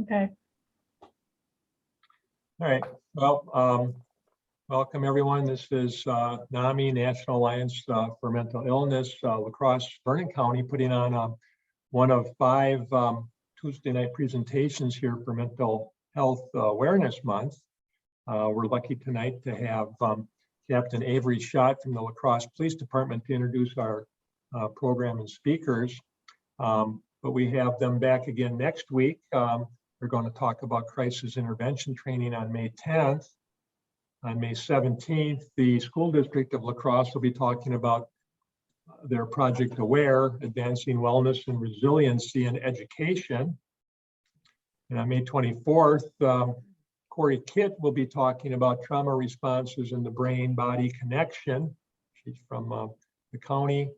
Okay. All right. Well, welcome everyone. This is NAMI, National Alliance for Mental Illness, La Crosse, Vernon County, putting on one of 5 Tuesday night presentations here for Mental Health Awareness Month. We're lucky tonight to have Captain Avery Schott from the La Crosse Police Department to introduce our program and speakers. But we have them back again next week. We're going to talk about crisis intervention training on May 10th. On May 17th, the School District of La Crosse will be talking about their Project Aware, Advancing Wellness and Resiliency in Education. And on May 24th, Corey Kitt will be talking about trauma responses in the brain-body connection. She's from the county.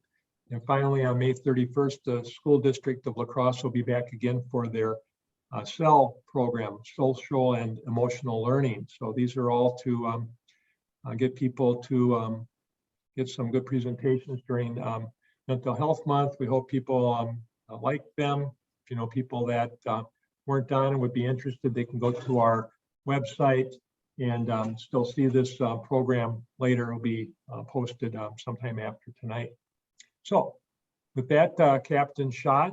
And finally, on May 31st, the School District of La Crosse will be back again for their SEL program, social and emotional learning. So these are all to get people to get some good presentations during Mental Health Month. We hope people like them. If you know people that weren't on and would be interested, they can go to our website and still see this program later. It'll be posted sometime after tonight. So with that, Captain Schott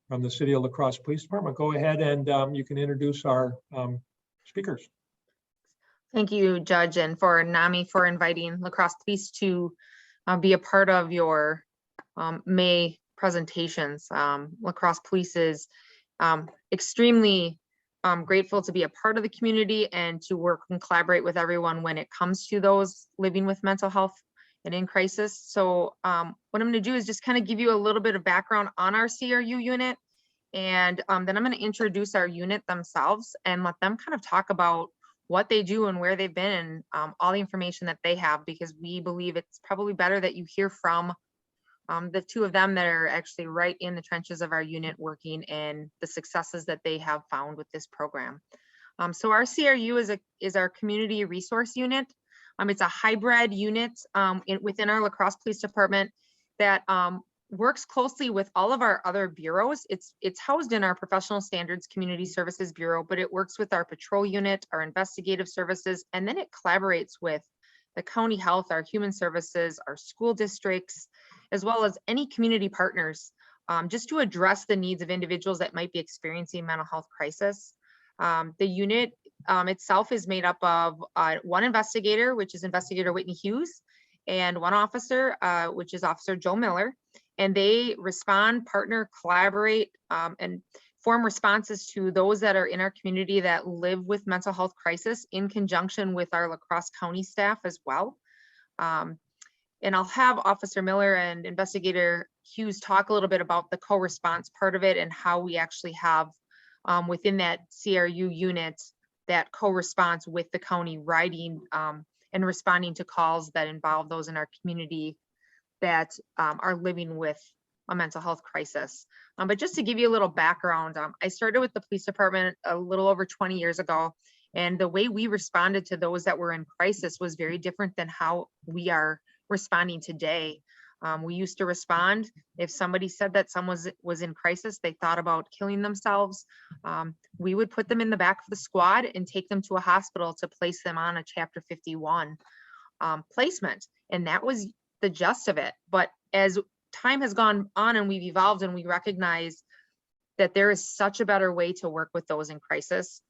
from the City of La Crosse Police Department, go ahead and you can introduce our speakers. Thank you, Judge, and for NAMI for inviting La Crosse Police to be a part of your May presentations. La Crosse Police is extremely grateful to be a part of the community and to work and collaborate with everyone when it comes to those living with mental health and in crisis. So what I'm going to do is just kind of give you a little bit of background on our CRU unit, and then I'm going to introduce our unit themselves and let them kind of talk about what they do and where they've been and all the information that they have, because we believe it's probably better that you hear from the 2 of them that are actually right in the trenches of our unit working and the successes that they have found with this program. So our CRU is our community resource unit. It's a hybrid unit within our La Crosse Police Department that works closely with all of our other bureaus. It's housed in our Professional Standards Community Services Bureau, but it works with our patrol unit, our investigative services, and then it collaborates with the county health, our human services, our school districts, as well as any community partners, just to address the needs of individuals that might be experiencing mental health crisis. The unit itself is made up of 1 investigator, which is Investigator Whitney Hughes, and 1 officer, which is Officer Joe Miller. And they respond, partner, collaborate, and form responses to those that are in our community that live with mental health crisis in conjunction with our La Crosse County staff as well. And I'll have Officer Miller and Investigator Hughes talk a little bit about the co-response part of it and how we actually have within that CRU unit that co-response with the county writing and responding to calls that involve those in our community that are living with a mental health crisis. But just to give you a little background, I started with the police department a little over 20 years ago, and the way we responded to those that were in crisis was very different than how we are responding today. We used to respond if somebody said that someone was in crisis, they thought about killing themselves. We would put them in the back of the squad and take them to a hospital to place them on a Chapter 51 placement. And that was the gist of it. But as time has gone on and we've evolved and we recognize that there is such a better way to work with those in crisis,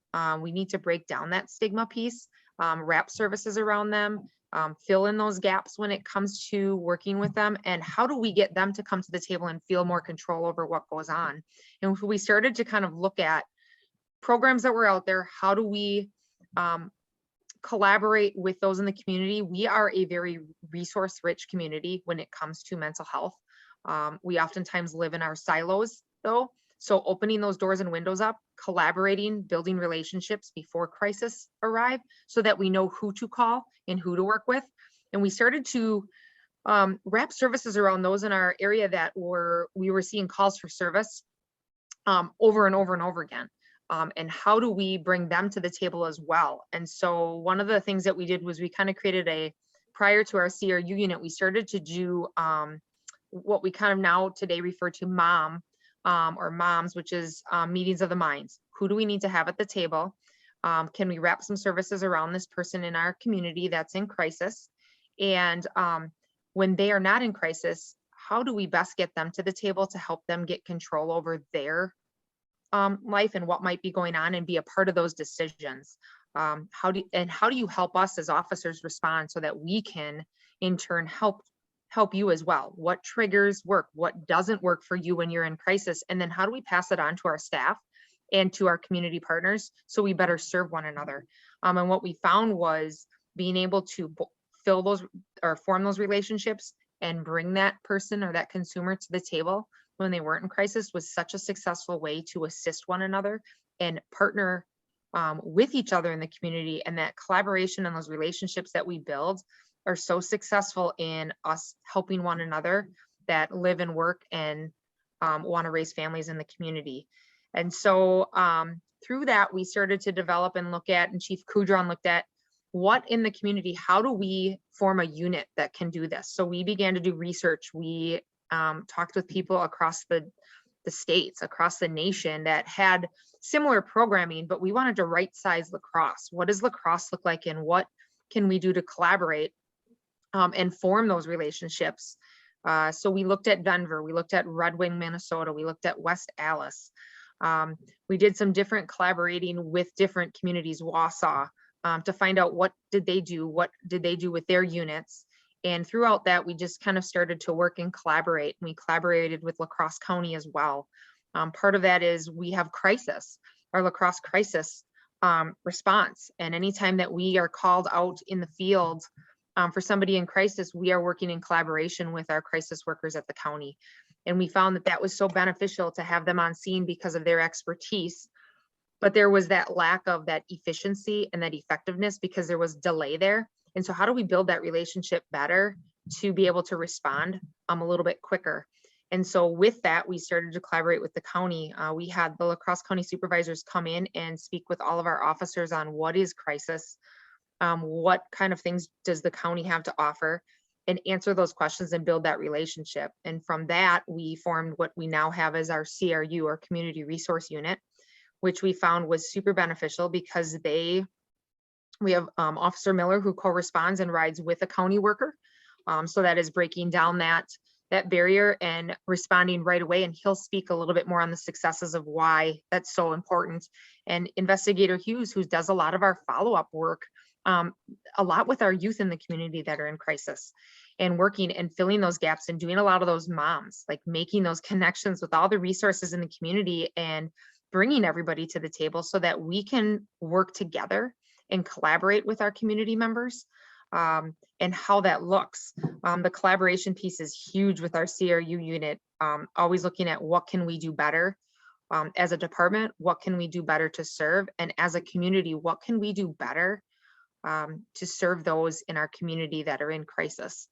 we need to break down that stigma piece, wrap services around them, fill in those gaps when it comes to working with them, and how do we get them to come to the table and feel more control over what goes on. And we started to kind of look at programs that were out there. How do we collaborate with those in the community? We are a very resource rich community when it comes to mental health. We oftentimes live in our silos though. So opening those doors and windows up, collaborating, building relationships before crisis arrive so that we know who to call and who to work with. And we started to wrap services around those in our area that we were seeing calls for service over and over and over again. And how do we bring them to the table as well? And so one of the things that we did was we kind of created prior to our CRU unit, we started to do what we kind of now today refer to MOM, or moms, which is meetings of the minds. Who do we need to have at the table? Can we wrap some services around this person in our community that's in crisis? And when they are not in crisis, how do we best get them to the table to help them get control over their life and what might be going on and be a part of those decisions? How do you help us as officers respond so that we can in turn help you as well? What triggers work? What doesn't work for you when you're in crisis? And then how do we pass it on to our staff and to our community partners so we better serve one another? And what we found was being able to fill those or form those relationships and bring that person or that consumer to the table when they weren't in crisis was such a successful way to assist one another and partner with each other in the community. And that collaboration and those relationships that we build are so successful in us helping one another that live and work and want to raise families in the community. And so through that, we started to develop and look at, and Chief Kudron looked at, what in the community, how do we form a unit that can do this? So we began to do research. We talked with people across the states, across the nation that had similar programming, but we wanted to right size lacrosse. What does lacrosse look like and what can we do to collaborate and form those relationships? So we looked at Denver, we looked at Red Wing, Minnesota, we looked at West Allis. We did some different collaborating with different communities, Wausau, to find out what did they do with their units. And throughout that, we just kind of started to work and collaborate. We collaborated with La Crosse County as well. Part of that is we have crisis, our La Crosse crisis response. And anytime that we are called out in the field for somebody in crisis, we are working in collaboration with our crisis workers at the county. And we found that that was so beneficial to have them on scene because of their expertise. But there was that lack of that efficiency and that effectiveness because there was delay there. And so how do we build that relationship better to be able to respond a little bit quicker? And so with that, we started to collaborate with the county. We had the La Crosse County supervisors come in and speak with all of our officers on what is crisis, what kind of things does the county have to offer, and answer those questions and build that relationship. And from that, we formed what we now have as our CRU, or Community Resource Unit, which we found was super beneficial because we have Officer Miller who corresponds and rides with a county worker. So that is breaking down that barrier and responding right away. And he'll speak a little bit more on the successes of why that's so important. And Investigator Hughes, who does a lot of our follow-up work, a lot with our youth in the community that are in crisis, and working and filling those gaps and doing a lot of those moms, like making those connections with all the resources in the community and bringing everybody to the table so that we can work together and collaborate with our community members, and how that looks. The collaboration piece is huge with our CRU unit, always looking at what can we do better as a department, what can we do better to serve, and as a community, what can we do better to serve those in our community that are in crisis.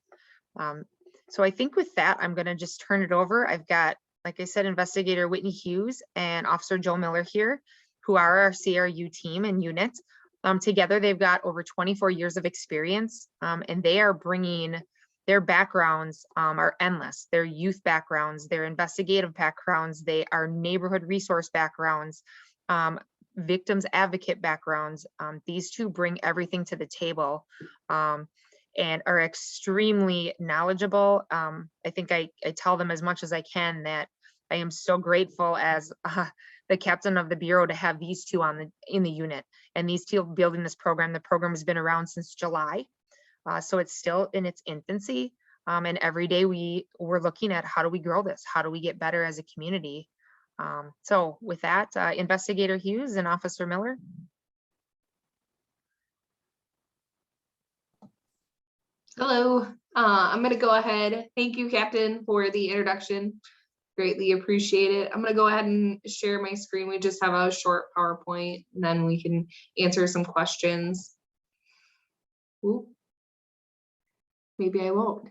So I think with that, I'm going to just turn it over. I've got, like I said, Investigator Whitney Hughes and Officer Joe Miller here, who are our CRU team and unit. Together, they've got over 24 years of experience, and they are bringing their backgrounds are endless. Their youth backgrounds, their investigative backgrounds, they are neighborhood resource backgrounds, victims advocate backgrounds. These two bring everything to the table and are extremely knowledgeable. I think I tell them as much as I can that I am so grateful as the captain of the bureau to have these two in the unit, and these two building this program. The program has been around since July, so it's still in its infancy. And every day we're looking at how do we grow this? How do we get better as a community? So with that, Investigator Hughes and Officer Miller. Hello, I'm going to go ahead. Thank you, Captain, for the introduction. Greatly appreciate it. I'm going to go ahead and share my screen. We just have a short PowerPoint, and then we can answer some questions. Ooh. Maybe I won't.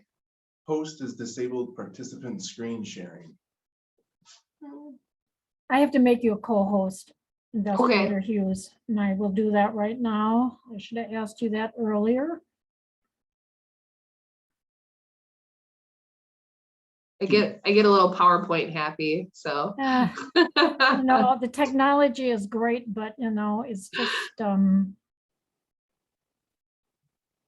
Host is disabled participant screen sharing. I have to make you a co-host, Investigator Hughes, and I will do that right now. I should have asked you that earlier. I get a little PowerPoint happy, so. The technology is great, but it's just, Can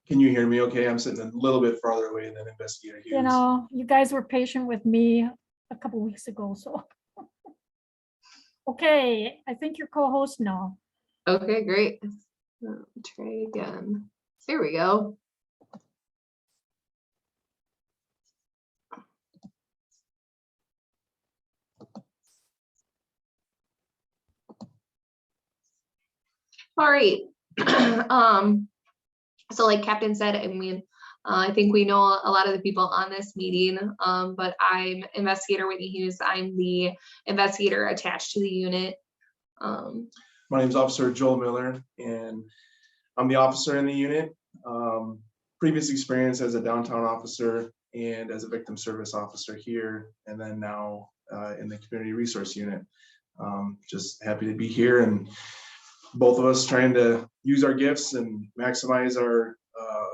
you hear me okay? I'm sitting a little bit farther away than Investigator Hughes. you guys were patient with me a couple weeks ago, so. Okay, I think you're co-host now. Okay, great. Try again. There we go. All right. So like Captain said, I think we know a lot of the people on this meeting, but I'm Investigator Whitney Hughes. I'm the investigator attached to the unit. My name is Officer Joel Miller, and I'm the officer in the unit. Previous experience as a downtown officer and as a victim service officer here, and then now in the community resource unit. Just happy to be here, and both of us trying to use our gifts and maximize our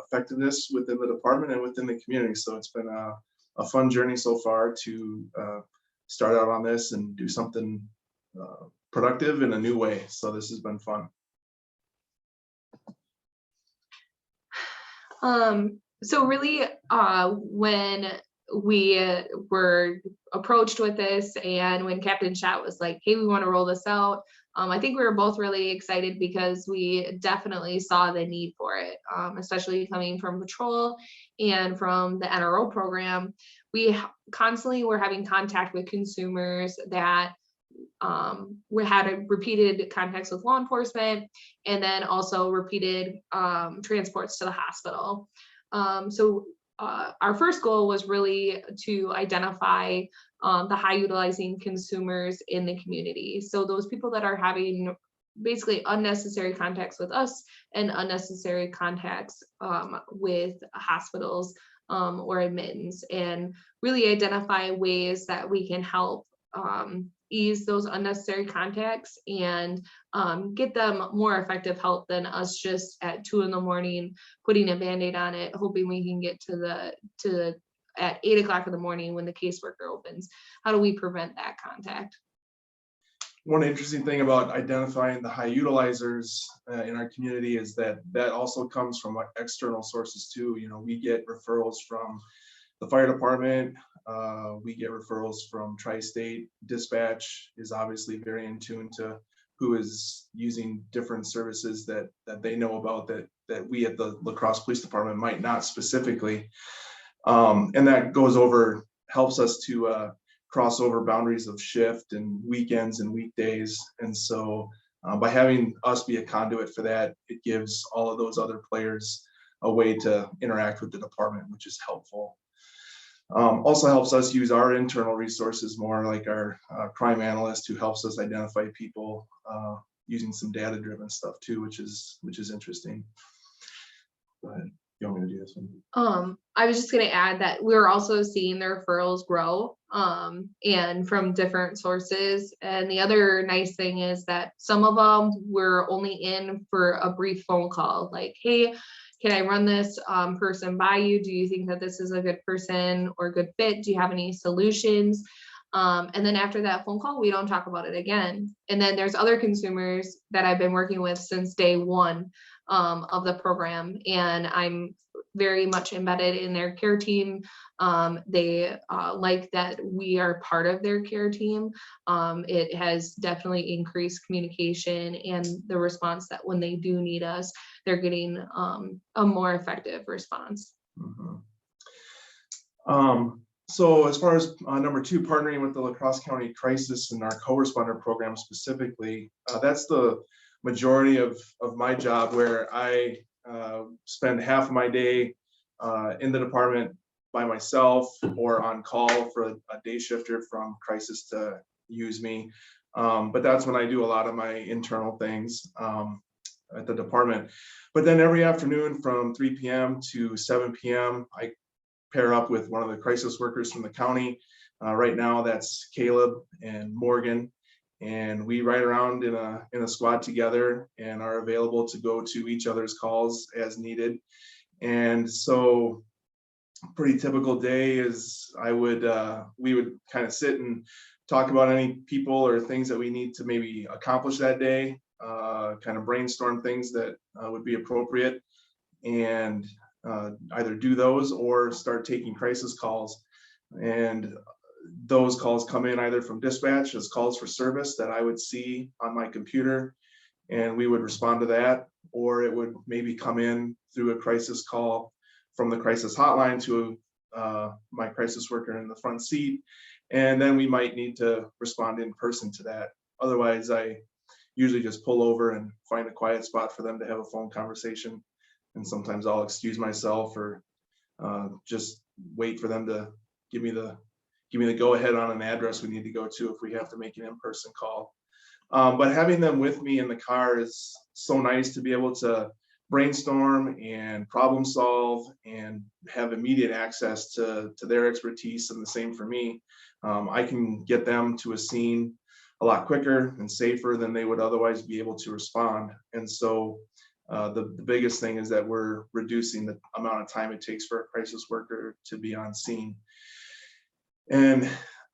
effectiveness within the department and within the community. So it's been a fun journey so far to start out on this and do something productive in a new way. So this has been fun. So really, when we were approached with this and when Captain Chat was like, hey, we want to roll this out, I think we were both really excited because we definitely saw the need for it, especially coming from patrol and from the NRO program. We constantly were having contact with consumers that we had repeated contacts with law enforcement, and then also repeated transports to the hospital. So our first goal was really to identify the high utilizing consumers in the community. So those people that are having basically unnecessary contacts with us and unnecessary contacts with hospitals or admittance, and really identify ways that we can help ease those unnecessary contacts and get them more effective help than us just at 2 a.m. putting a Band-Aid on it, hoping we can get to the at 8 o'clock in the morning when the caseworker opens. How do we prevent that contact? One interesting thing about identifying the high utilizers in our community is that also comes from external sources too. We get referrals from the fire department. We get referrals from Tri-State. Dispatch is obviously very in tune to who is using different services that they know about that we at the La Crosse Police Department might not specifically. And that helps us to cross over boundaries of shift and weekends and weekdays. And so by having us be a conduit for that, it gives all of those other players a way to interact with the department, which is helpful. Also helps us use our internal resources more, like our crime analyst who helps us identify people using some data-driven stuff too, which is interesting. Go ahead. You want me to do this one? I was just going to add that we're also seeing the referrals grow and from different sources. And the other nice thing is that some of them were only in for a brief phone call, like, hey, can I run this person by you? Do you think that this is a good person or a good fit? Do you have any solutions? And then after that phone call, we don't talk about it again. And then there's other consumers that I've been working with since day one of the program, and I'm very much embedded in their care team. They like that we are part of their care team. It has definitely increased communication and the response that when they do need us, they're getting a more effective response. Mm-hmm. So as far as number 2, partnering with the La Crosse County Crisis and our co-responder program specifically, that's the majority of my job, where I spend half of my day in the department by myself or on call for a day shifter from Crisis to use me. But that's when I do a lot of my internal things at the department. But then every afternoon from 3 p.m. to 7 p.m., I pair up with one of the crisis workers from the county. Right now, that's Caleb and Morgan. And we ride around in a squad together and are available to go to each other's calls as needed. And so pretty typical day is we would kind of sit and talk about any people or things that we need to maybe accomplish that day, kind of brainstorm things that would be appropriate, and either do those or start taking crisis calls. And those calls come in either from dispatch as calls for service that I would see on my computer, and we would respond to that, or it would maybe come in through a crisis call from the crisis hotline to my crisis worker in the front seat, and then we might need to respond in person to that. Otherwise, I usually just pull over and find a quiet spot for them to have a phone conversation, and sometimes I'll excuse myself or just wait for them to give me the go ahead on an address we need to go to if we have to make an in-person call. But having them with me in the car is so nice to be able to brainstorm and problem solve and have immediate access to their expertise, and the same for me. I can get them to a scene a lot quicker and safer than they would otherwise be able to respond. And so the biggest thing is that we're reducing the amount of time it takes for a crisis worker to be on scene. And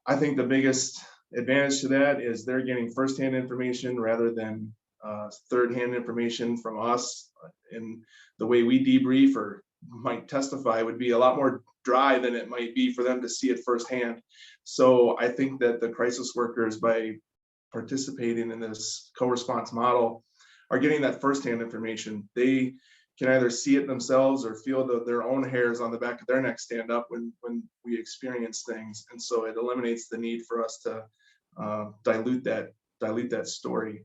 I think the biggest advantage to that is they're getting firsthand information rather than third-hand information from us. And the way we debrief or might testify would be a lot more dry than it might be for them to see it firsthand. So I think that the crisis workers, by participating in this co-response model, are getting that firsthand information. They can either see it themselves or feel their own hairs on the back of their neck stand up when we experience things. And so it eliminates the need for us to dilute that story.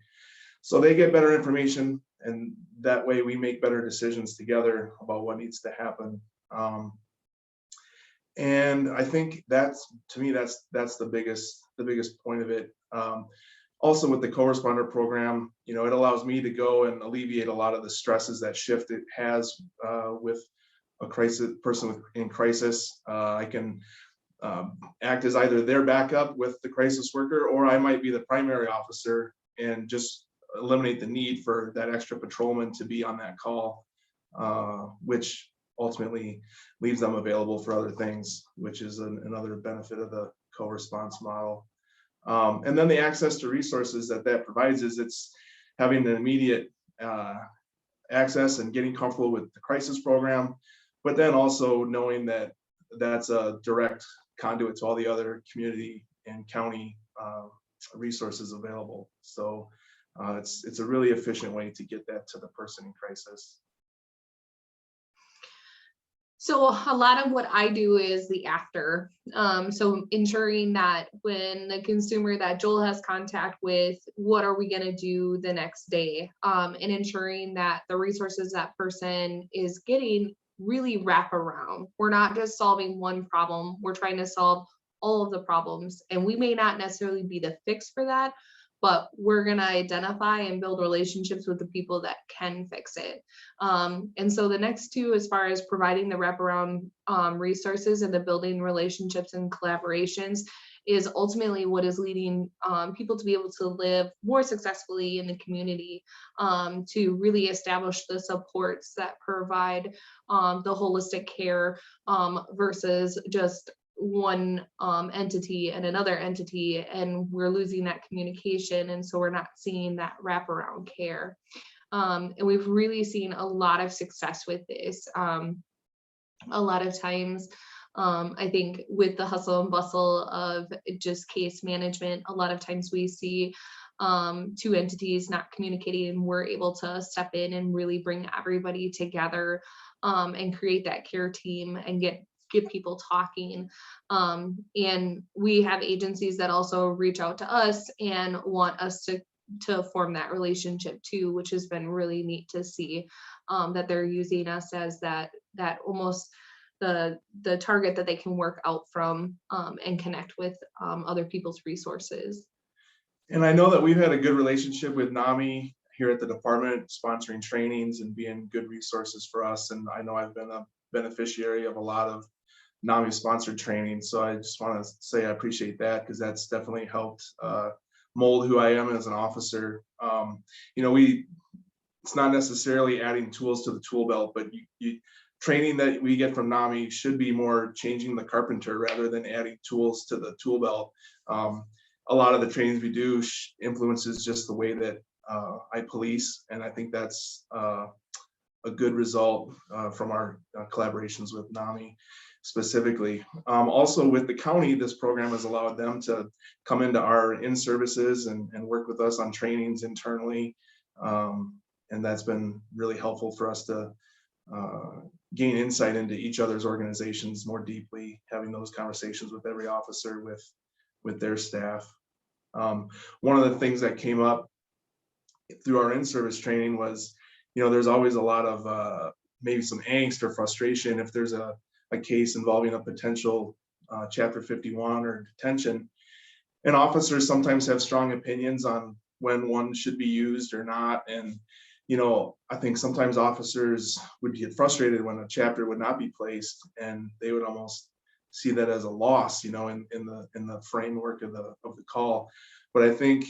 So they get better information, and that way we make better decisions together about what needs to happen. And I think that's the biggest point of it. Also with the co-responder program, it allows me to go and alleviate a lot of the stresses that shift it has with a person in crisis. I can act as either their backup with the crisis worker, or I might be the primary officer and just eliminate the need for that extra patrolman to be on that call, which ultimately leaves them available for other things, which is another benefit of the co-response model. And then the access to resources that provides is it's having an immediate access and getting comfortable with the crisis program, but then also knowing that that's a direct conduit to all the other community and county resources available. So it's a really efficient way to get that to the person in crisis. So a lot of what I do is the after. So ensuring that when the consumer that Joel has contact with, what are we going to do the next day? And ensuring that the resources that person is getting really wrap around. We're not just solving one problem. We're trying to solve all of the problems. And we may not necessarily be the fix for that, but we're going to identify and build relationships with the people that can fix it. And so the next two, as far as providing the wraparound resources and the building relationships and collaborations, is ultimately what is leading people to be able to live more successfully in the community, to really establish the supports that provide the holistic care versus just one entity and another entity, and we're losing that communication, and so we're not seeing that wraparound care. And we've really seen a lot of success with this. A lot of times, I think with the hustle and bustle of just case management, a lot of times we see two entities not communicating, and we're able to step in and really bring everybody together and create that care team and get people talking. And we have agencies that also reach out to us and want us to form that relationship too, which has been really neat to see, that they're using us as that almost the target that they can work out from and connect with other people's resources. And I know that we've had a good relationship with NAMI here at the department, sponsoring trainings and being good resources for us. And I know I've been a beneficiary of a lot of NAMI sponsored training. So I just want to say I appreciate that, because that's definitely helped mold who I am as an officer. It's not necessarily adding tools to the tool belt, but you training that we get from NAMI should be more changing the carpenter rather than adding tools to the tool belt. A lot of the trainings we do influences just the way that I police, and I think that's a good result from our collaborations with NAMI specifically. Also with the county, this program has allowed them to come into our in-services and work with us on trainings internally. And that's been really helpful for us to gain insight into each other's organizations more deeply, having those conversations with every officer with their staff. One of the things that came up through our in-service training was, there's always a lot of maybe some angst or frustration if there's a case involving a potential Chapter 51 or detention. And officers sometimes have strong opinions on when one should be used or not. And, I think sometimes officers would get frustrated when a chapter would not be placed, and they would almost see that as a loss, in the framework of the call. But I think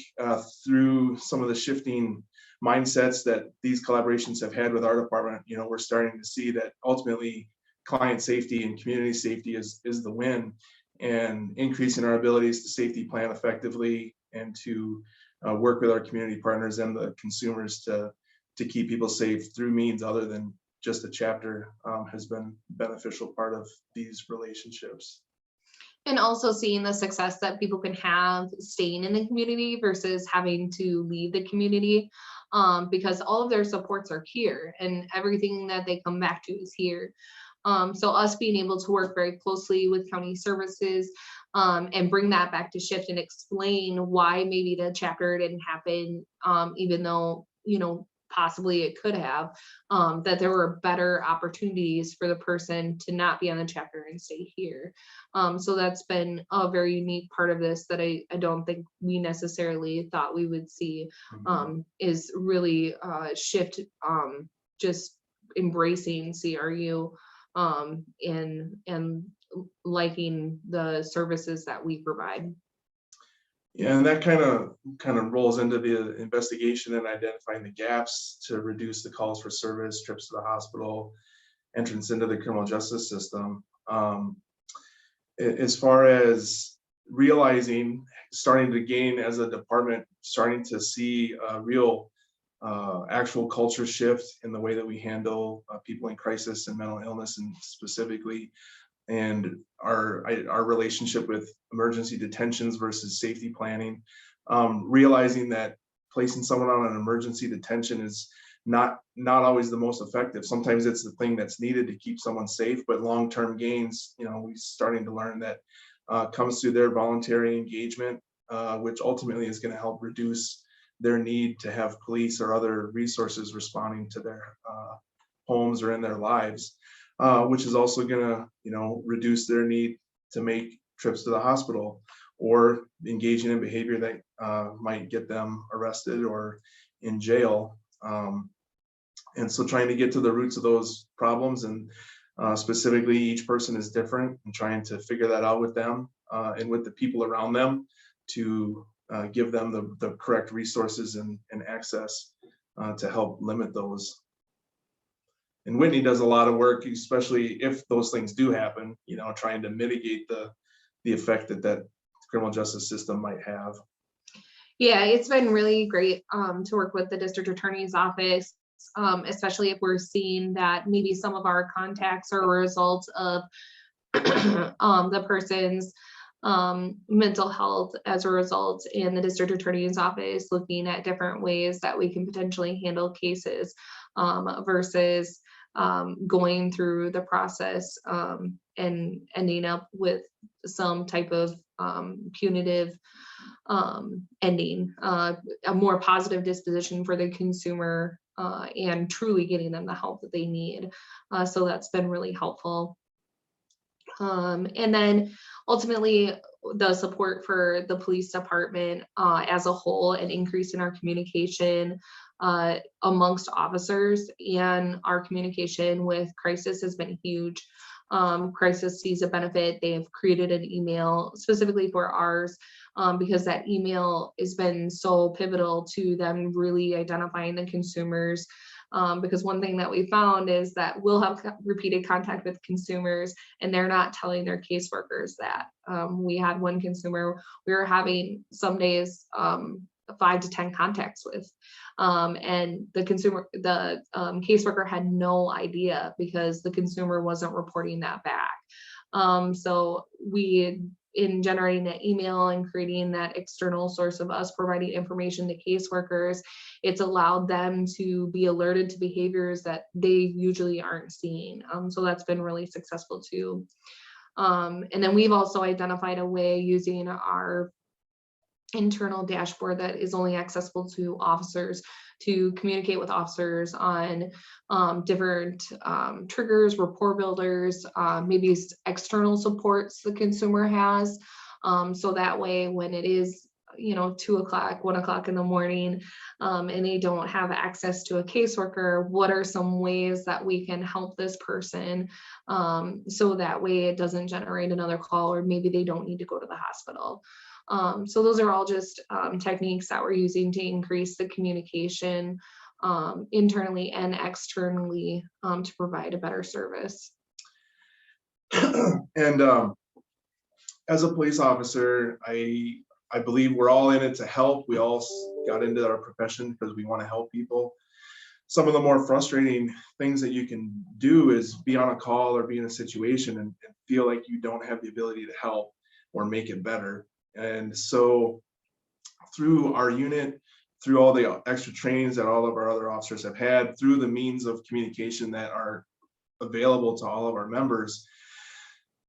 through some of the shifting mindsets that these collaborations have had with our department, we're starting to see that ultimately client safety and community safety is the win, and increasing our abilities to safety plan effectively and to work with our community partners and the consumers to keep people safe through means other than just a chapter has been a beneficial part of these relationships. And also seeing the success that people can have staying in the community versus having to leave the community, because all of their supports are here and everything that they come back to is here. So us being able to work very closely with county services and bring that back to shift and explain why maybe the chapter didn't happen, even though, possibly it could have, that there were better opportunities for the person to not be on the chapter and stay here. So that's been a very unique part of this that I don't think we necessarily thought we would see, is really shift, just embracing CRU and liking the services that we provide. Yeah, and that kind of rolls into the investigation and identifying the gaps to reduce the calls for service, trips to the hospital, entrance into the criminal justice system. As far as realizing, starting to gain as a department, starting to see a real actual culture shift in the way that we handle people in crisis and mental illness, and specifically, and our relationship with emergency detentions versus safety planning, realizing that placing someone on an emergency detention is not always the most effective. Sometimes it's the thing that's needed to keep someone safe, but long-term gains, we're starting to learn that comes through their voluntary engagement, which ultimately is going to help reduce their need to have police or other resources responding to their homes or in their lives. Which is also going to, reduce their need to make trips to the hospital or engaging in behavior that might get them arrested or in jail. And so trying to get to the roots of those problems, and specifically each person is different, and trying to figure that out with them and with the people around them to give them the correct resources and access to help limit those. And Whitney does a lot of work, especially if those things do happen, trying to mitigate the effect that the criminal justice system might have. Yeah, it's been really great to work with the district attorney's office, especially if we're seeing that maybe some of our contacts are a result of the person's mental health as a result, in the district attorney's office looking at different ways that we can potentially handle cases versus going through the process and ending up with some type of punitive ending, a more positive disposition for the consumer and truly getting them the help that they need. So that's been really helpful. And then ultimately the support for the police department as a whole, and increase in our communication amongst officers, and our communication with crisis has been huge. crisis sees a benefit, they have created an email specifically for ours, because that email has been so pivotal to them really identifying the consumers. Because one thing that we found is that we'll have repeated contact with consumers and they're not telling their caseworkers that. We had one consumer we were having some days 5 to 10 contacts with, and the caseworker had no idea because the consumer wasn't reporting that back. So in generating that email and creating that external source of us providing information to caseworkers, it's allowed them to be alerted to behaviors that they usually aren't seeing. So that's been really successful too. And then we've also identified a way using our internal dashboard that is only accessible to officers to communicate with officers on different triggers, rapport builders, maybe external supports the consumer has. So that way, when it is 2 o'clock, 1 o'clock in the morning, and they don't have access to a caseworker, what are some ways that we can help this person, so that way it doesn't generate another call, or maybe they don't need to go to the hospital. So those are all just techniques that we're using to increase the communication internally and externally to provide a better service. And as a police officer, I believe we're all in it to help. We all got into our profession because we want to help people. Some of the more frustrating things that you can do is be on a call or be in a situation and feel like you don't have the ability to help or make it better. And so through our unit, through all the extra trainings that all of our other officers have had, through the means of communication that are available to all of our members,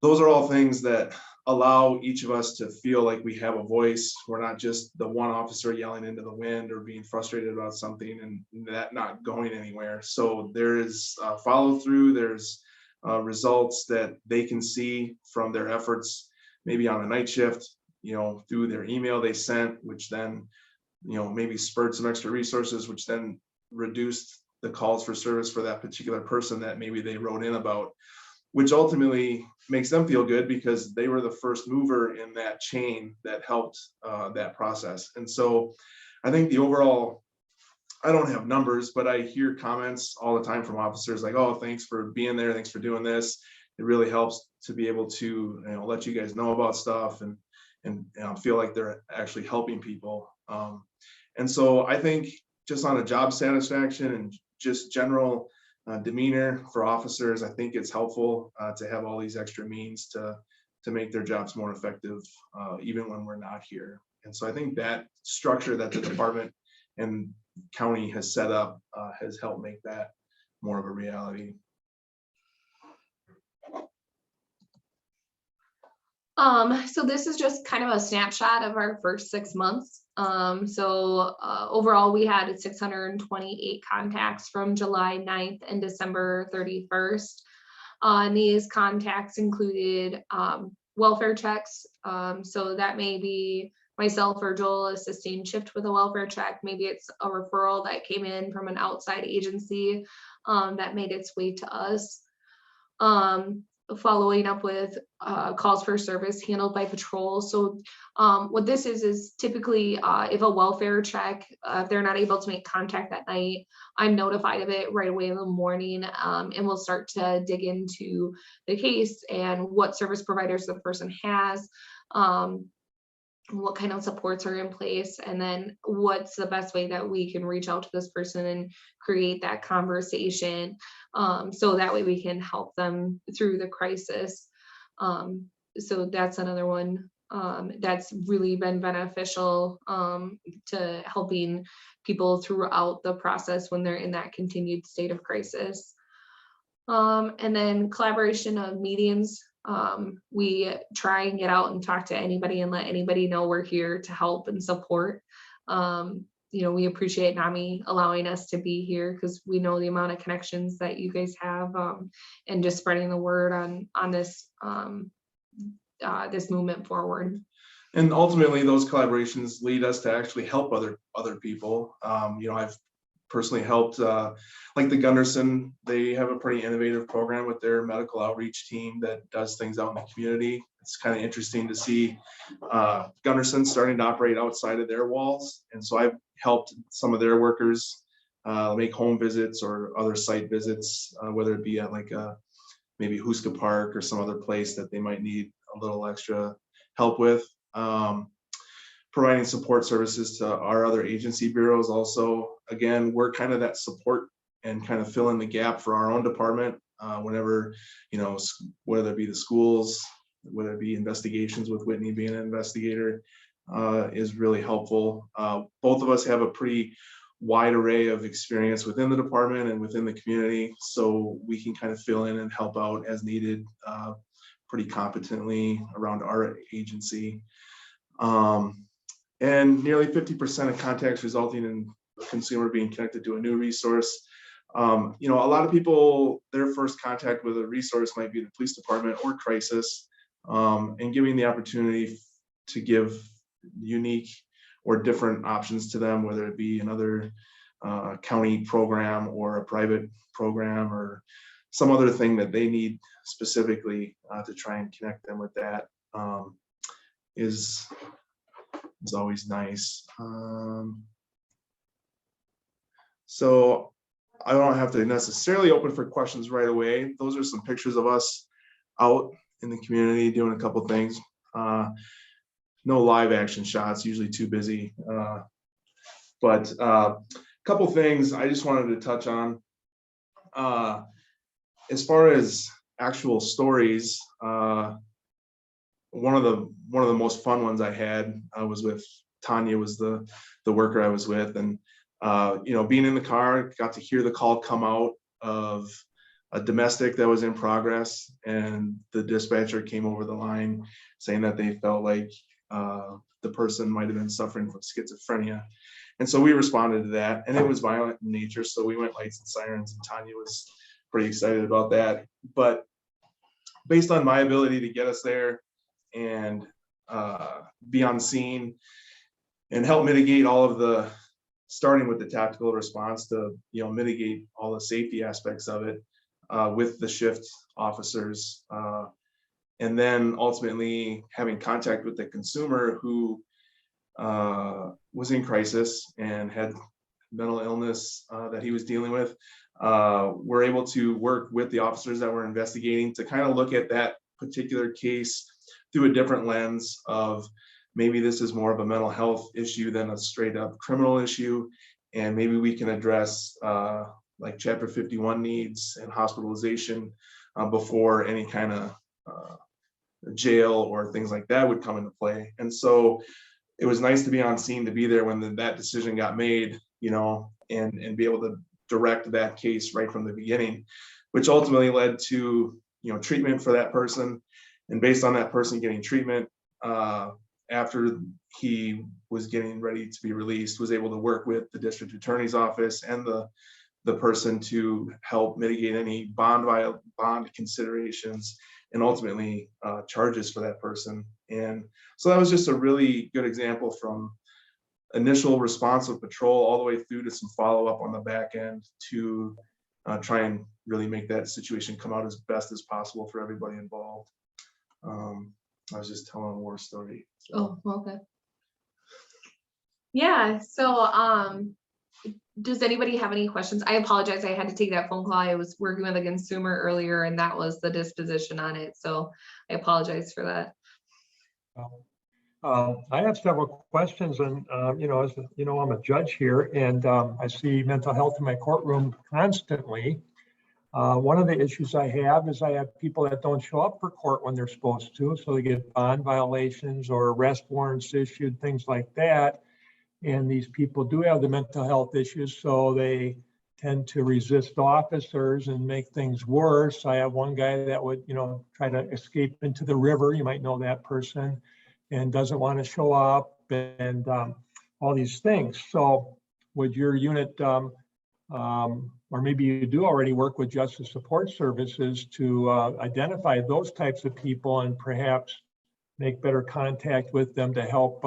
those are all things that allow each of us to feel like we have a voice. We're not just the one officer yelling into the wind or being frustrated about something and that not going anywhere. So there is follow through, there's results that they can see from their efforts, maybe on a night shift, through their email they sent, which then, maybe spurred some extra resources, which then reduced the calls for service for that particular person that maybe they wrote in about, which ultimately makes them feel good because they were the first mover in that chain that helped that process. And so I think the overall, I don't have numbers, but I hear comments all the time from officers like, oh, thanks for being there. Thanks for doing this. It really helps to be able to let you guys know about stuff and feel like they're actually helping people. And so I think just on a job satisfaction and just general demeanor for officers, I think it's helpful to have all these extra means to make their jobs more effective, even when we're not here. And so I think that structure that the department and county has set up has helped make that more of a reality. So this is just kind of a snapshot of our first 6 months. Overall, we had 628 contacts from July 9th and December 31st. And these contacts included welfare checks. So that may be myself or Joel assisting shift with a welfare check. Maybe it's a referral that came in from an outside agency that made its way to us. Following up with calls for service handled by patrol. So what this is typically if a welfare check, if they're not able to make contact that night, I'm notified of it right away in the morning, and we'll start to dig into the case and what service providers the person has, what kind of supports are in place, and then what's the best way that we can reach out to this person and create that conversation, so that way we can help them through the crisis. So that's another one that's really been beneficial to helping people throughout the process when they're in that continued state of crisis. And then collaboration of meetings. We try and get out and talk to anybody and let anybody know we're here to help and support. We appreciate NAMI allowing us to be here because we know the amount of connections that you guys have, and just spreading the word on this this movement forward. And ultimately those collaborations lead us to actually help other people. I've personally helped, like the Gunderson, they have a pretty innovative program with their medical outreach team that does things out in the community. It's kind of interesting to see Gunderson starting to operate outside of their walls. And so I've helped some of their workers make home visits or other site visits, whether it be at like maybe Huska Park or some other place that they might need a little extra help with. Providing support services to our other agency bureaus also. Again, we're kind of that support and kind of fill in the gap for our own department whenever, you know, whether it be the schools, whether it be investigations with Whitney being an investigator is really helpful. Both of us have a pretty wide array of experience within the department and within the community, so we can kind of fill in and help out as needed pretty competently around our agency. And nearly 50% of contacts resulting in a consumer being connected to a new resource. You know, a lot of people, their first contact with a resource might be the police department or crisis, and giving the opportunity to give unique or different options to them, whether it be another county program or a private program or some other thing that they need specifically to try and connect them with that is always nice. So I don't have to necessarily open for questions right away. Those are some pictures of us out in the community doing a couple things. No live action shots, usually too busy. But a couple things I just wanted to touch on. As far as actual stories, one of the most fun ones I had was with Tanya, was the worker I was with, and you know, being in the car, got to hear the call come out of a domestic that was in progress, and the dispatcher came over the line saying that they felt like the person might have been suffering from schizophrenia. And so we responded to that, and it was violent in nature, so we went lights and sirens, and Tanya was pretty excited about that. But based on my ability to get us there and be on scene and help mitigate all of the, starting with the tactical response to, you know, mitigate all the safety aspects of it with the shift officers, and then ultimately having contact with the consumer who was in crisis and had mental illness that he was dealing with. We're able to work with the officers that were investigating to kind of look at that particular case through a different lens of maybe this is more of a mental health issue than a straight up criminal issue. And maybe we can address like Chapter 51 needs and hospitalization before any kind of jail or things like that would come into play. And so it was nice to be on scene, to be there when that decision got made, you know, and be able to direct that case right from the beginning, which ultimately led to, you know, treatment for that person. And based on that person getting treatment, after he was getting ready to be released, was able to work with the district attorney's office and the person to help mitigate any bond considerations and ultimately charges for that person. And so that was just a really good example from initial response of patrol all the way through to some follow-up on the back end to try and really make that situation come out as best as possible for everybody involved. I was just telling a war story. So. Oh, okay. Yeah, so does anybody have any questions? I apologize, I had to take that phone call. I was working with a consumer earlier and that was the disposition on it, so I apologize for that. I have several questions, and you know, as you know, I'm a judge here, and I see mental health in my courtroom constantly. One of the issues I have is I have people that don't show up for court when they're supposed to, so they get bond violations or arrest warrants issued, things like that. And these people do have the mental health issues, so they tend to resist officers and make things worse. I have one guy that would, you know, try to escape into the river. You might know that person, and doesn't want to show up, and all these things. So would your unit, or maybe you do already work with Justice Support Services to identify those types of people and perhaps make better contact with them to help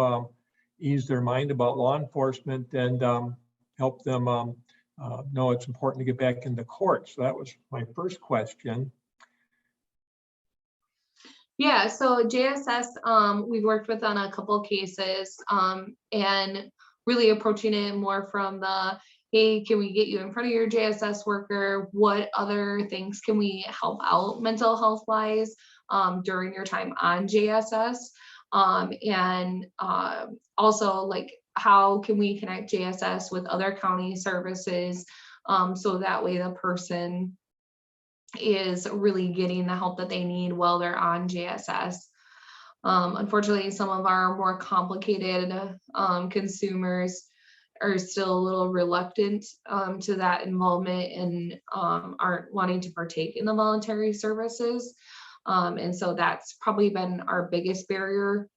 ease their mind about law enforcement and help them know it's important to get back into court. So that was my first question. Yeah, so JSS, we've worked with on a couple cases, and really approaching it more from the, hey, can we get you in front of your JSS worker? What other things can we help out mental health wise during your time on JSS? Also, like, how can we connect JSS with other county services so that way the person is really getting the help that they need while they're on JSS. Unfortunately, some of our more complicated consumers are still a little reluctant to that involvement and aren't wanting to partake in the voluntary services. And so that's probably been our biggest barrier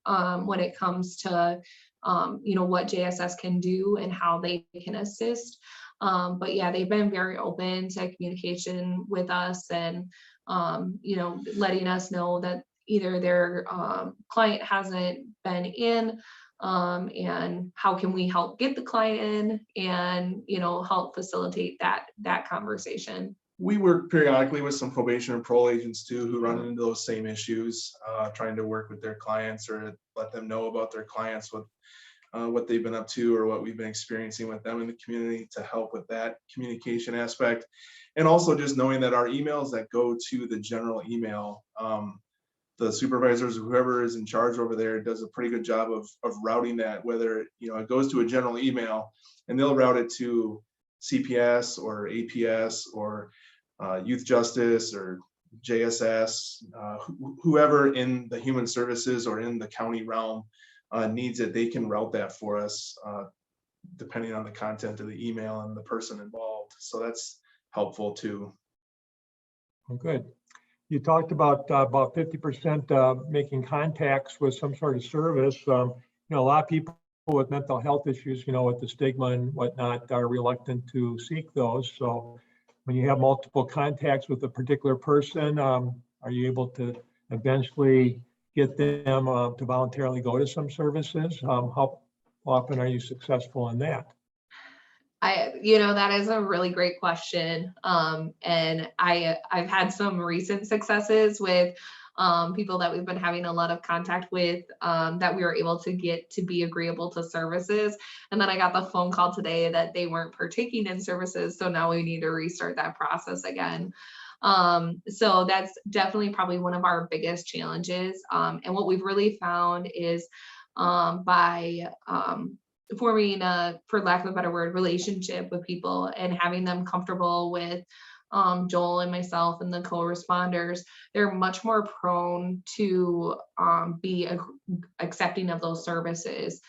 when it comes to what JSS can do and how they can assist. But yeah, they've been very open to communication with us and, letting us know that either their client hasn't been in and how can we help get the client in and, help facilitate that conversation. We work periodically with some probation and parole agents too, who run into those same issues, trying to work with their clients or let them know about their clients, what they've been up to or what we've been experiencing with them in the community to help with that communication aspect. And also just knowing that our emails that go to the general email, the supervisors or whoever is in charge over there does a pretty good job of routing that, whether it goes to a general email and they'll route it to CPS or APS or Youth Justice or JSS, whoever in the human services or in the county realm needs it, they can route that for us depending on the content of the email and the person involved. So that's helpful too. Well, good. You talked about 50% making contacts with some sort of service. A lot of people with mental health issues, with the stigma and whatnot, are reluctant to seek those. So when you have multiple contacts with a particular person, are you able to eventually get them to voluntarily go to some services? How often are you successful in that? That is a really great question. And I've had some recent successes with people that we've been having a lot of contact with that we were able to get to be agreeable to services. And then I got the phone call today that they weren't partaking in services. So now we need to restart that process again. So that's definitely probably one of our biggest challenges. And what we've really found is by forming a, for lack of a better word, relationship with people and having them comfortable with Joel and myself and the co-responders, they're much more prone to be accepting of those services.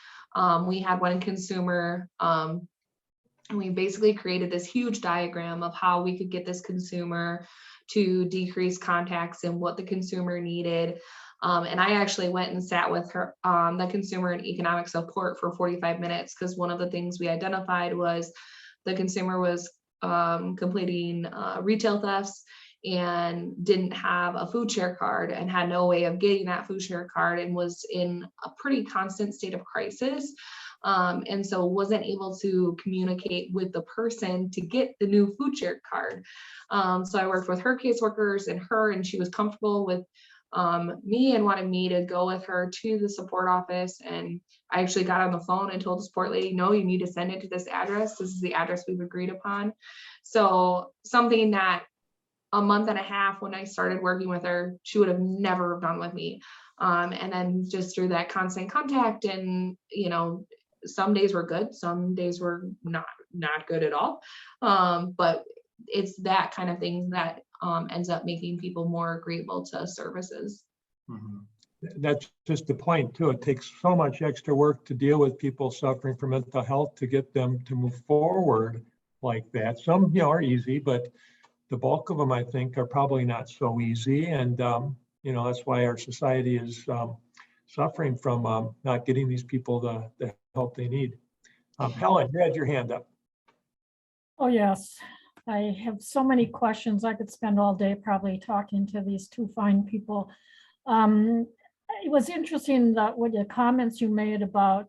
We had one consumer, and we basically created this huge diagram of how we could get this consumer to decrease contacts and what the consumer needed. And I actually went and sat with her, the consumer in economic support for 45 minutes, because one of the things we identified was the consumer was completing retail thefts and didn't have a food share card and had no way of getting that food share card and was in a pretty constant state of crisis. And so wasn't able to communicate with the person to get the new food share card. So I worked with her caseworkers and she was comfortable with me and wanted me to go with her to the support office. And I actually got on the phone and told the support lady, no, you need to send it to this address. This is the address we've agreed upon. So something that a month and a half when I started working with her, she would have never done with me. And then just through that constant contact and, some days were good, some days were not good at all. But it's that kind of thing that ends up making people more agreeable to services. Mm-hmm. That's just the point too. It takes so much extra work to deal with people suffering from mental health to get them to move forward like that. Some, are easy, but the bulk of them, I think, are probably not so easy. And, that's why our society is suffering from not getting these people the help they need. Helen, you had your hand up. Oh, yes. I have so many questions. I could spend all day probably talking to these two fine people. It was interesting that what your comments you made about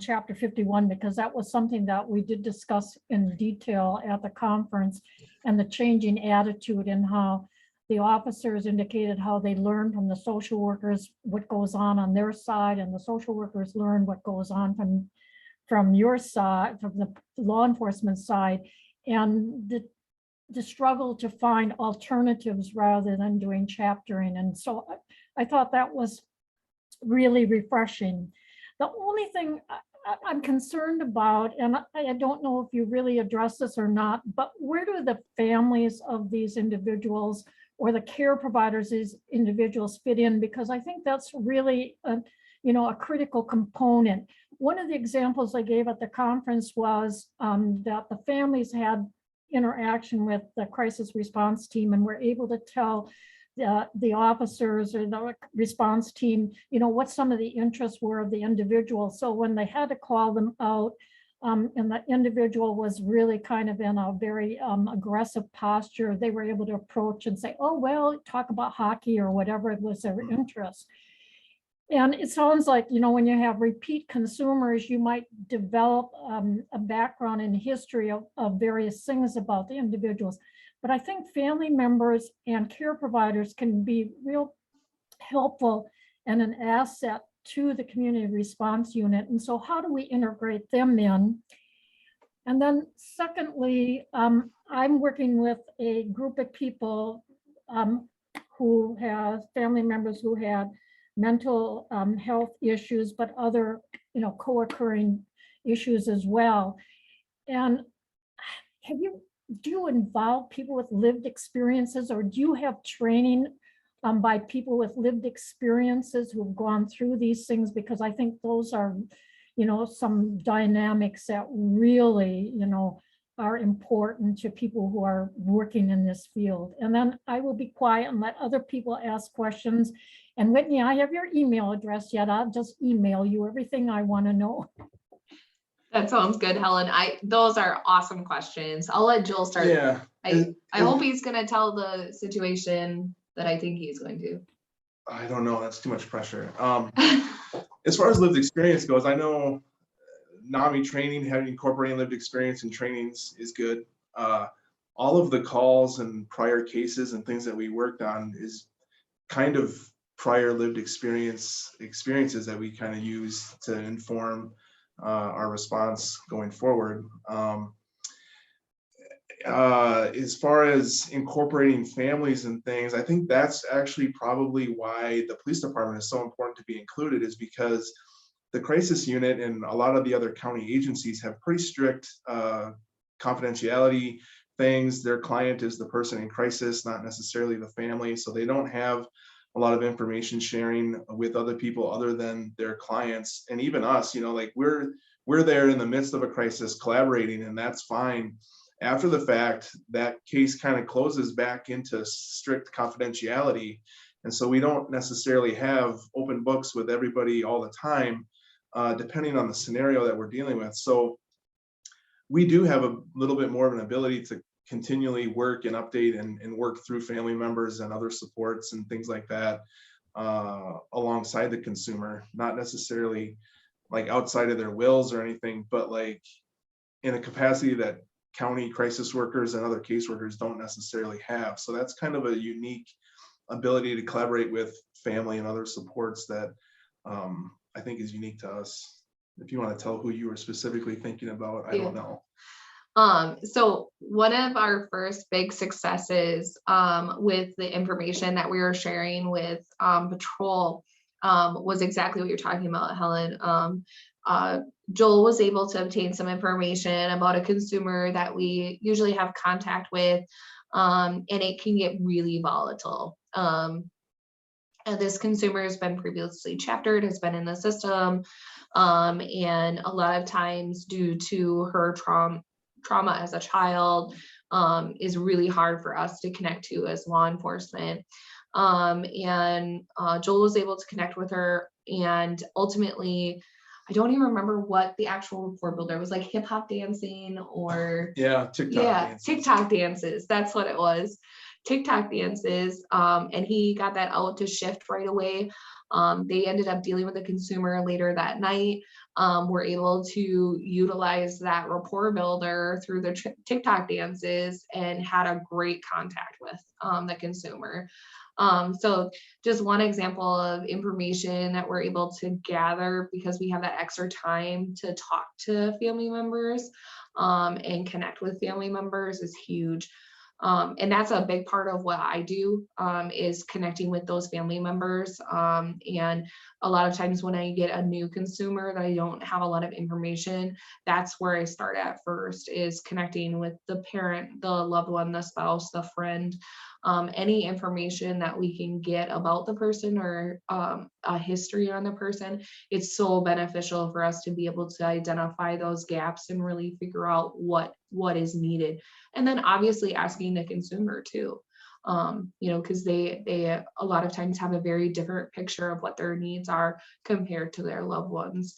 chapter 51, because that was something that we did discuss in detail at the conference, and the changing attitude and how the officers indicated how they learn from the social workers what goes on their side, and the social workers learn what goes on from your side, from the law enforcement side, and the struggle to find alternatives rather than doing chaptering. And so I thought that was really refreshing. The only thing I'm concerned about, and I don't know if you really address this or not, but where do the families of these individuals or the care providers these individuals fit in? Because I think that's really a critical component. One of the examples I gave at the conference was that the families had interaction with the crisis response team and were able to tell the officers or the response team, what some of the interests were of the individual. So when they had to call them out, and the individual was really kind of in a very aggressive posture, they were able to approach and say, oh, well, talk about hockey or whatever it was their interest. And it sounds like, when you have repeat consumers, you might develop a background and history of various things about the individuals. But I think family members and care providers can be real helpful and an asset to the community response unit. And so how do we integrate them in? And then secondly, I'm working with a group of people who have family members who had mental health issues, but other, co-occurring issues as well. And do you involve people with lived experiences, or do you have training by people with lived experiences who've gone through these things? Because I think those are, some dynamics that really, are important to people who are working in this field. And then I will be quiet and let other people ask questions. And Whitney, I have your email address yet. I'll just email you everything I want to know. That sounds good, Helen. Those are awesome questions. I'll let Joel start. Yeah. I hope he's gonna tell the situation that I think he's going to. I don't know, that's too much pressure. As far as lived experience goes, I know NAMI training, having incorporating lived experience in trainings is good. All of the calls and prior cases and things that we worked on is kind of prior lived experiences that we kind of use to inform our response going forward. As far as incorporating families and things, I think that's actually probably why the police department is so important to be included, is because the crisis unit and a lot of the other county agencies have pretty strict confidentiality things. Their client is the person in crisis, not necessarily the family. So they don't have a lot of information sharing with other people other than their clients. And even us, like we're there in the midst of a crisis collaborating, and that's fine. After the fact, that case kind of closes back into strict confidentiality. And so we don't necessarily have open books with everybody all the time, depending on the scenario that we're dealing with. So we do have a little bit more of an ability to continually work and update and work through family members and other supports and things like that alongside the consumer, not necessarily like outside of their wills or anything, but like in a capacity that county crisis workers and other caseworkers don't necessarily have. So that's kind of a unique ability to collaborate with family and other supports that I think is unique to us. If you want to tell who you were specifically thinking about, I don't know. So one of our first big successes with the information that we were sharing with patrol was exactly what you're talking about, Helen. Joel was able to obtain some information about a consumer that we usually have contact with, and it can get really volatile. And this consumer has been previously chaptered, has been in the system, and a lot of times due to her trauma as a child is really hard for us to connect to as law enforcement. And Joel was able to connect with her, and ultimately, I don't even remember what the actual report builder was, like hip hop dancing or TikTok dances. That's what it was. TikTok dances. And he got that out to shift right away. They ended up dealing with the consumer later that night. We're able to utilize that rapport builder through the TikTok dances and had a great contact with the consumer. So just one example of information that we're able to gather because we have that extra time to talk to family members and connect with family members is huge. And that's a big part of what I do is connecting with those family members. And a lot of times when I get a new consumer that I don't have a lot of information, that's where I start at first, is connecting with the parent, the loved one, the spouse, the friend, any information that we can get about the person or a history on the person. It's so beneficial for us to be able to identify those gaps and really figure out what is needed. And then obviously asking the consumer too, because they a lot of times have a very different picture of what their needs are compared to their loved ones.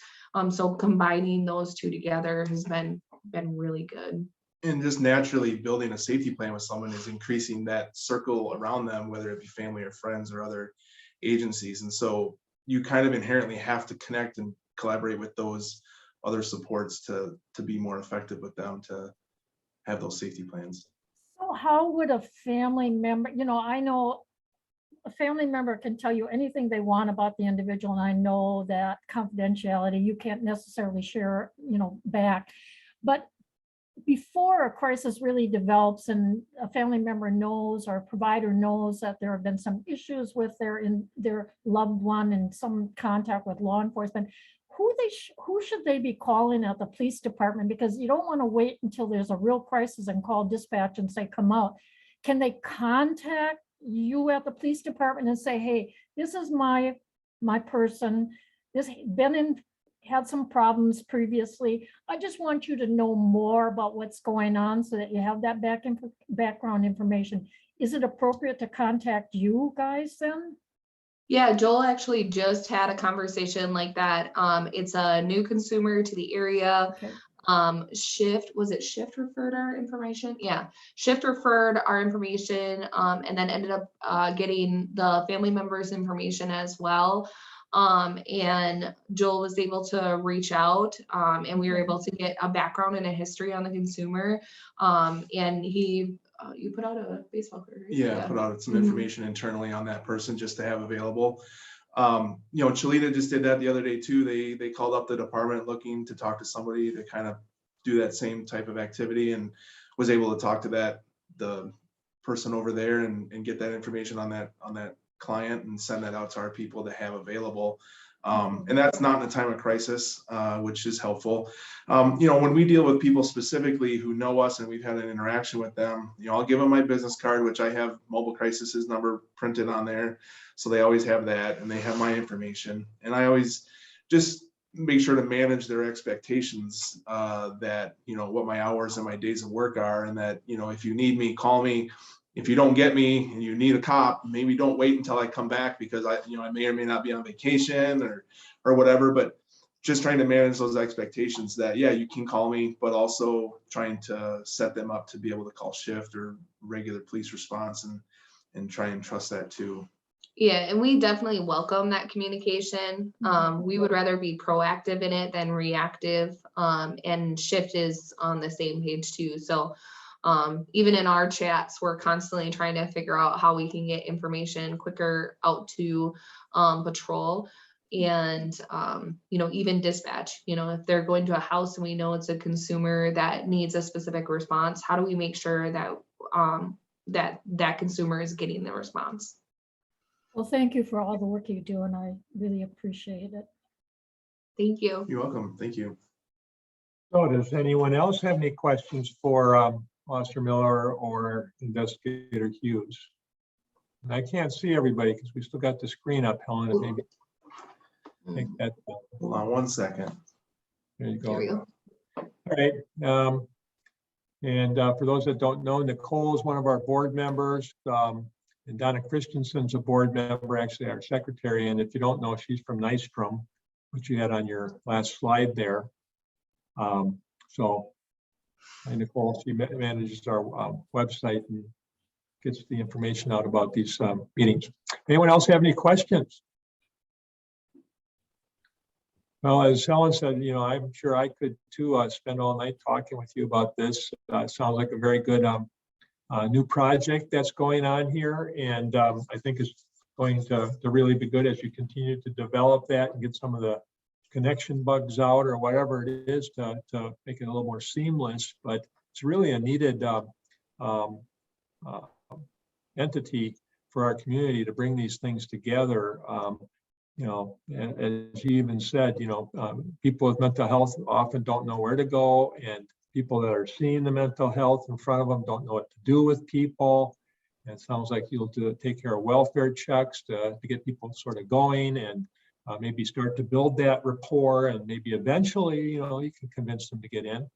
So combining those two together has been really good. And just naturally building a safety plan with someone is increasing that circle around them, whether it be family or friends or other agencies. And so you kind of inherently have to connect and collaborate with those other supports to be more effective with them, to have those safety plans. So how would a family member, I know a family member can tell you anything they want about the individual, and I know that confidentiality, you can't necessarily share, back. But before a crisis really develops and a family member knows or a provider knows that there have been some issues with their loved one and some contact with law enforcement, who should they be calling at the police department? Because you don't want to wait until there's a real crisis and call dispatch and say, come out. Can they contact you at the police department and say, hey, this is my person, this had some problems previously. I just want you to know more about what's going on so that you have that background information. Is it appropriate to contact you guys then? Yeah, Joel actually just had a conversation like that. It's a new consumer to the area. Okay. Shift referred our information? Yeah, Shift referred our information and then ended up getting the family members' information as well. And Joel was able to reach out and we were able to get a background and a history on the consumer. And you put out a Facebook group, right? Yeah, put out some information internally on that person just to have available. Cholita just did that the other day too. They called up the department looking to talk to somebody to kind of do that same type of activity, and was able to talk to the person over there and get that information on that client and send that out to our people to have available. And that's not in a time of crisis, which is helpful. When we deal with people specifically who know us and we've had an interaction with them, I'll give them my business card, which I have Mobile Crisis's number printed on there. So they always have that and they have my information. And I always just make sure to manage their expectations that, what my hours and my days of work are. And that, if you need me, call me. If you don't get me and you need a cop, maybe don't wait until I come back because I may or may not be on vacation or whatever, but just trying to manage those expectations that, yeah, you can call me, but also trying to set them up to be able to call Shift or regular police response and try and trust that too. Yeah, and we definitely welcome that communication. We would rather be proactive in it than reactive. And Shift is on the same page too. So even in our chats, we're constantly trying to figure out how we can get information quicker out to patrol and, even dispatch, if they're going to a house and we know it's a consumer that needs a specific response, how do we make sure that that consumer is getting the response? Well, thank you for all the work you do, and I really appreciate it. Thank you. You're welcome. Thank you. So does anyone else have any questions for Officer Miller or Investigator Hughes? And I can't see everybody because we still got the screen up, Helen. Maybe take that. Hold on 1 second. There you go. There we go. All right. And for those that don't know, Nicole is one of our board members. And Donna Christensen's a board member, actually our secretary. And if you don't know, she's from Nystrom, which you had on your last slide there. And Nicole, she manages our website and gets the information out about these meetings. Anyone else have any questions? Well, as Helen said, I'm sure I could too spend all night talking with you about this. Sounds like a very good new project that's going on here. And I think it's going to really be good as you continue to develop that and get some of the connection bugs out or whatever it is to make it a little more seamless. But it's really a needed entity for our community to bring these things together. As you even said, people with mental health often don't know where to go, and people that are seeing the mental health in front of them don't know what to do with people. And it sounds like you'll take care of welfare checks to get people sort of going and maybe start to build that rapport, and maybe eventually, you can convince them to get in.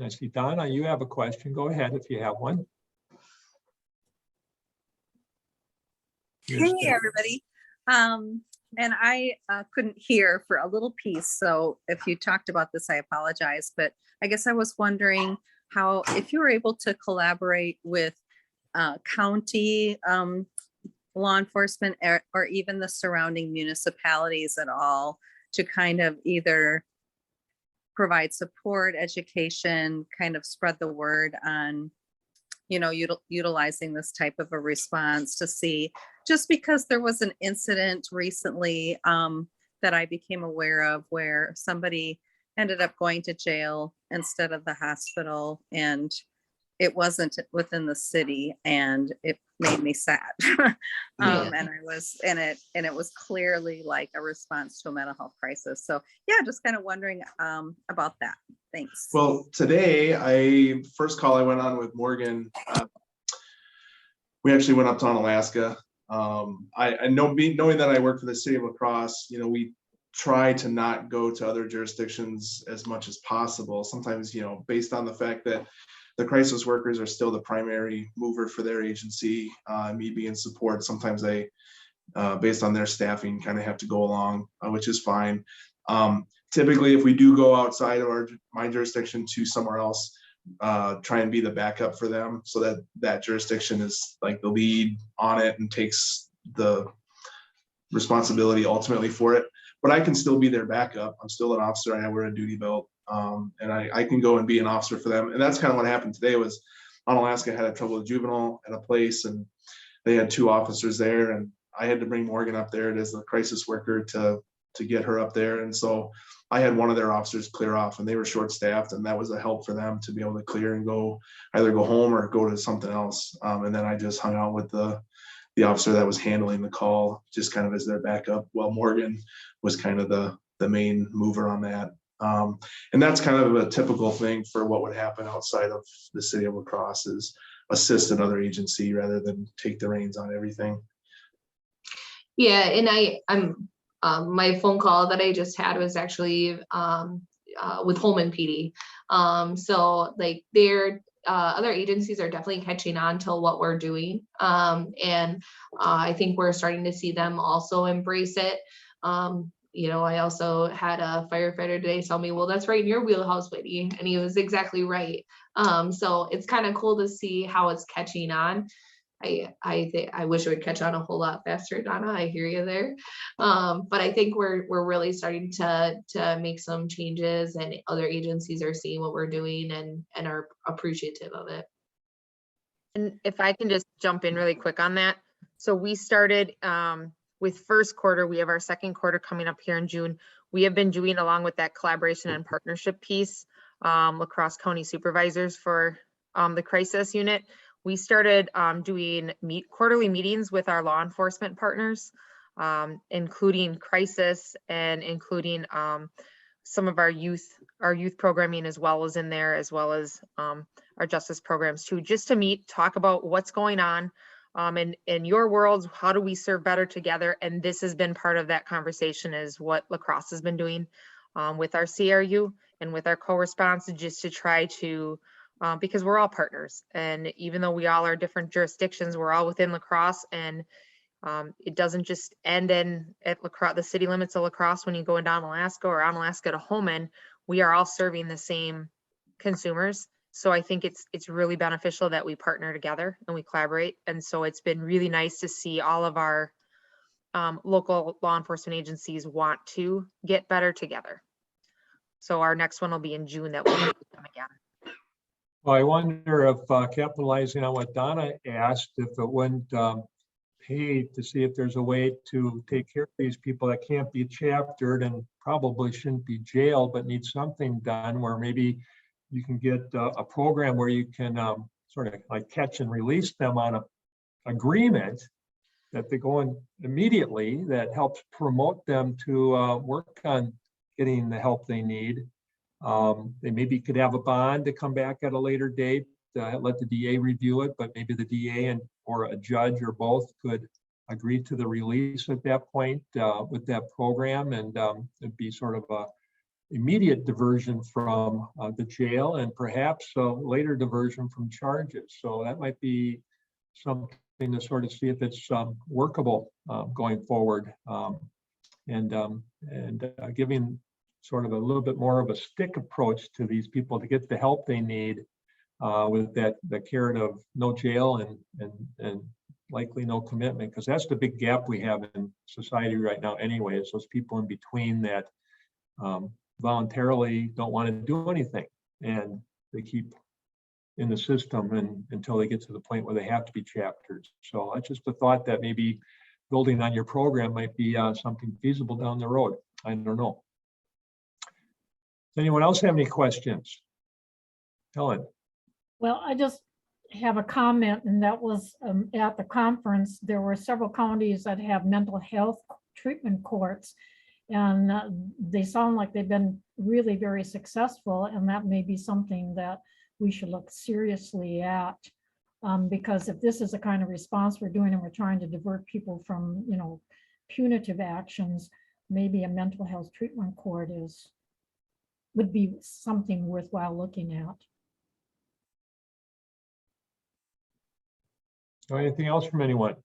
I see Donna, you have a question. Go ahead if you have one. Hey, everybody. And I couldn't hear for a little piece, so if you talked about this, I apologize, but I guess I was wondering if you were able to collaborate with county law enforcement or even the surrounding municipalities at all to kind of either provide support, education, kind of spread the word on utilizing this type of a response to see, just because there was an incident recently that I became aware of where somebody ended up going to jail instead of the hospital, and it wasn't within the city, and it made me sad. And it was clearly like a response to a mental health crisis. So yeah, just kind of wondering about that. Thanks. Well, today, first call I went on with Morgan, we actually went up to Alaska. I know, knowing that I work for the city of La Crosse, we try to not go to other jurisdictions as much as possible. Sometimes, based on the fact that the crisis workers are still the primary mover for their agency, me being support, sometimes they, based on their staffing, kind of have to go along, which is fine. Typically, if we do go outside of my jurisdiction to somewhere else, try and be the backup for them, so that jurisdiction is like the lead on it and takes the responsibility ultimately for it. But I can still be their backup. I'm still an officer. I wear a duty belt, and I can go and be an officer for them. And that's kind of what happened today. Was Alaska had a trouble with juvenile at a place, and they had 2 officers there, and I had to bring Morgan up there as the crisis worker to get her up there. And so I had one of their officers clear off, and they were short staffed, and that was a help for them to be able to clear and either go home or go to something else. And then I just hung out with the officer that was handling the call, just kind of as their backup, while Morgan was kind of the main mover on that. And that's kind of a typical thing for what would happen outside of the city of La Crosse, is assist another agency rather than take the reins on everything. Yeah, and I'm my phone call that I just had was actually with Holman PD. So like their other agencies are definitely catching on to what we're doing. And I think we're starting to see them also embrace it. I also had a firefighter today tell me, well, that's right in your wheelhouse, Whitney. And he was exactly right. So it's kind of cool to see how it's catching on. I wish it would catch on a whole lot faster, Donna. I hear you there. But I think we're really starting to make some changes, and other agencies are seeing what we're doing and are appreciative of it. And if I can just jump in really quick on that. So we started with first quarter. We have our second quarter coming up here in June. We have been doing, along with that collaboration and partnership piece, La Crosse County supervisors for the crisis unit. We started doing quarterly meetings with our law enforcement partners, including crisis and including some of our youth programming as well as in there, as well as our justice programs too, just to meet, talk about what's going on in your worlds. How do we serve better together? And this has been part of that conversation, is what La Crosse has been doing with our CRU and with our co-response, just to try to because we're all partners, and even though we all are different jurisdictions, we're all within La Crosse, and it doesn't just end at La Crosse, the city limits of La Crosse. When you go down Alaska or on Alaska to Holman, we are all serving the same consumers. So I think it's really beneficial that we partner together and we collaborate. And so it's been really nice to see all of our local law enforcement agencies want to get better together. So our next one will be in June that we'll meet with them again. Well, I wonder if capitalizing on what Donna asked, if it wouldn't pay to see if there's a way to take care of these people that can't be chaptered and probably shouldn't be jailed, but need something done, where maybe you can get a program where you can sort of like catch and release them on a agreement that they go in immediately, that helps promote them to work on getting the help they need. They maybe could have a bond to come back at a later date, let the DA review it, but maybe the DA or a judge or both could agree to the release at that point with that program, and it'd be sort of a immediate diversion from the jail, and perhaps a later diversion from charges. So that might be something to sort of see if it's workable going forward, and giving sort of a little bit more of a stick approach to these people to get the help they need, with the carrot of no jail and likely no commitment, because that's the big gap we have in society right now anyway, is those people in between that voluntarily don't want to do anything, and they keep in the system until they get to the point where they have to be chaptered. So that's just a thought that maybe building on your program might be something feasible down the road. I don't know. Does anyone else have any questions? Helen? Well, I just have a comment, and that was at the conference, there were several counties that have mental health treatment courts, and they sound like they've been really very successful, and that may be something that we should look seriously at, because if this is the kind of response we're doing and we're trying to divert people from, you know, punitive actions, maybe a mental health treatment court would be something worthwhile looking at. Anything else from anyone?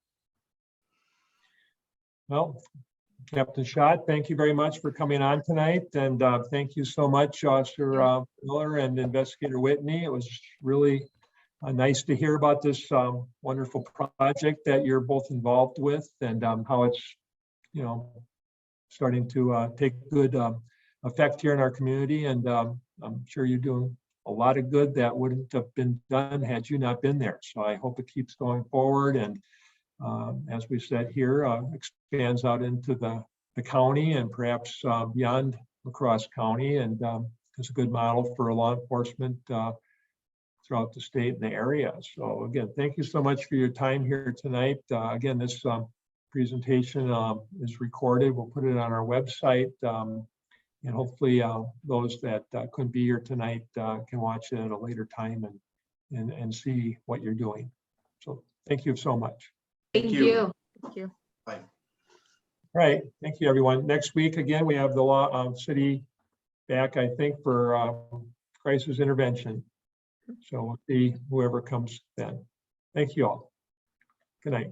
Well, Captain Schott, thank you very much for coming on tonight, and thank you so much, Officer Miller and Investigator Whitney. It was really nice to hear about this wonderful project that you're both involved with, and how it's, you know, starting to take good effect here in our community. And I'm sure you're doing a lot of good that wouldn't have been done had you not been there. So I hope it keeps going forward, and as we said here, expands out into the county and perhaps beyond La Crosse County, and is a good model for law enforcement throughout the state and the area. So again, thank you so much for your time here tonight. Again, this presentation is recorded. We'll put it on our website, and hopefully those that couldn't be here tonight can watch it at a later time and see what you're doing. So thank you so much. Thank you. Thank you. Bye. All right, thank you, everyone. Next week, again, we have the city back, I think, for crisis intervention. So we'll see whoever comes then. Thank you all. Good night.